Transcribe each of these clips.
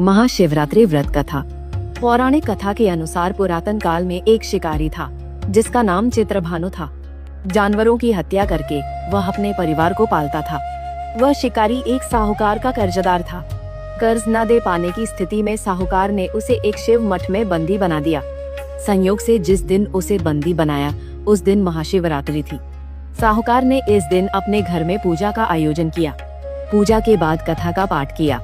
महाशिवरात्रि व्रत कथा। पौराणिक कथा के अनुसार पुरातन काल में एक शिकारी था जिसका नाम चित्रभानु था। जानवरों की हत्या करके वह अपने परिवार को पालता था। वह शिकारी एक साहूकार का कर्जदार था। कर्ज न दे पाने की स्थिति में साहूकार ने उसे एक शिव मठ में बंदी बना दिया। संयोग से जिस दिन उसे बंदी बनाया उस दिन महाशिवरात्रि थी। साहूकार ने इस दिन अपने घर में पूजा का आयोजन किया। पूजा के बाद कथा का पाठ किया।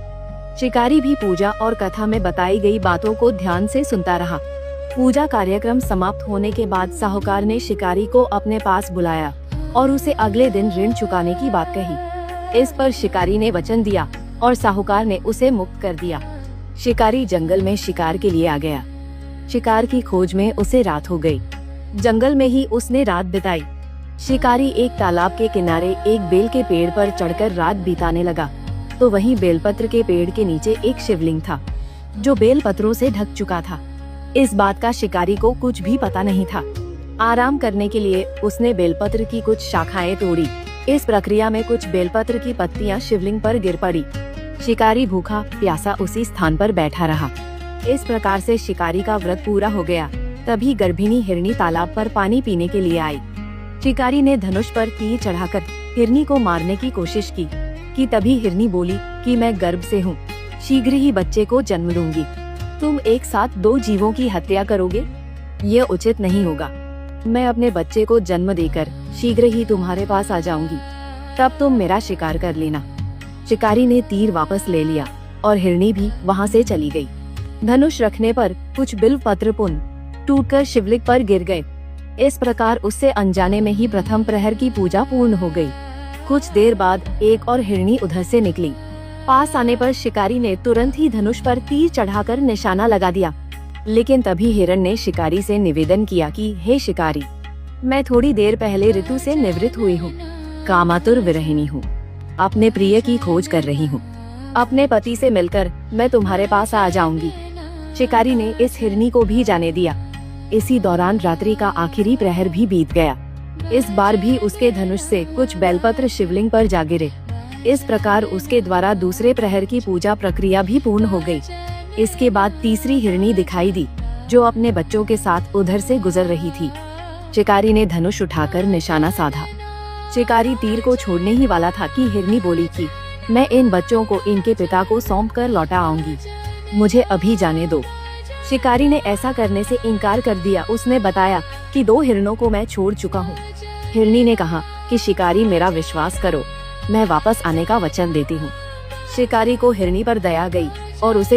शिकारी भी पूजा और कथा में बताई गई बातों को ध्यान से सुनता रहा। पूजा कार्यक्रम समाप्त होने के बाद साहूकार ने शिकारी को अपने पास बुलाया और उसे अगले दिन ऋण चुकाने की बात कही। इस पर शिकारी ने वचन दिया और साहूकार ने उसे मुक्त कर दिया। शिकारी जंगल में शिकार के लिए आ गया। शिकार की खोज में उसे रात हो गई। जंगल में ही उसने रात बिताई। शिकारी एक तालाब के किनारे एक बेल के पेड़ पर चढ़कर रात बिताने लगा तो वहीं बेलपत्र के पेड़ के नीचे एक शिवलिंग था जो बेलपत्रों से ढक चुका था। इस बात का शिकारी को कुछ भी पता नहीं था। आराम करने के लिए उसने बेलपत्र की कुछ शाखाएं तोड़ी। इस प्रक्रिया में कुछ बेलपत्र की पत्तियां शिवलिंग पर गिर पड़ी। शिकारी भूखा प्यासा उसी स्थान पर बैठा रहा। इस प्रकार से शिकारी का व्रत पूरा हो गया। तभी गर्भिणी हिरनी तालाब पर पानी पीने के लिए आई। शिकारी ने धनुष पर तीर चढ़ाकर हिरनी को मारने की कोशिश की कि तभी हिरनी बोली कि मैं गर्भ से हूँ, शीघ्र ही बच्चे को जन्म दूंगी। तुम एक साथ दो जीवों की हत्या करोगे, ये उचित नहीं होगा। मैं अपने बच्चे को जन्म देकर शीघ्र ही तुम्हारे पास आ जाऊंगी, तब तुम मेरा शिकार कर लेना। शिकारी ने तीर वापस ले लिया और हिरनी भी वहाँ से चली गई। धनुष रखने पर कुछ बिल्व पत्र पुनः टूटकर शिवलिंग पर गिर गए। इस प्रकार उससे अनजाने में ही प्रथम प्रहर की पूजा पूर्ण हो गई। कुछ देर बाद एक और हिरनी उधर से निकली। पास आने पर शिकारी ने तुरंत ही धनुष पर तीर चढ़ाकर निशाना लगा दिया। लेकिन तभी हिरण ने शिकारी से निवेदन किया कि हे शिकारी, मैं थोड़ी देर पहले ऋतु से निवृत्त हुई हूँ, कामातुर विरहिणी हूँ, अपने प्रिय की खोज कर रही हूँ। अपने पति से मिलकर मैं तुम्हारे पास आ जाऊंगी। शिकारी ने इस हिरनी को भी जाने दिया। इसी दौरान रात्रि का आखिरी प्रहर भी बीत गया। इस बार भी उसके धनुष से कुछ बेलपत्र शिवलिंग पर जा गिरे। इस प्रकार उसके द्वारा दूसरे प्रहर की पूजा प्रक्रिया भी पूर्ण हो गई। इसके बाद तीसरी हिरनी दिखाई दी जो अपने बच्चों के साथ उधर से गुजर रही थी। शिकारी ने धनुष उठाकर निशाना साधा। शिकारी तीर को छोड़ने ही वाला था कि हिरनी बोली कि मैं इन बच्चों को इनके पिता को सौंप कर लौटा आऊंगी, मुझे अभी जाने दो। शिकारी ने ऐसा करने से इनकार कर दिया। उसने बताया कि दो हिरणों को मैं छोड़ चुका हूँ। हिरनी ने कहा कि शिकारी, मेरा विश्वास करो, मैं वापस आने का वचन देती हूँ। शिकारी को हिरनी पर दया गई और उसे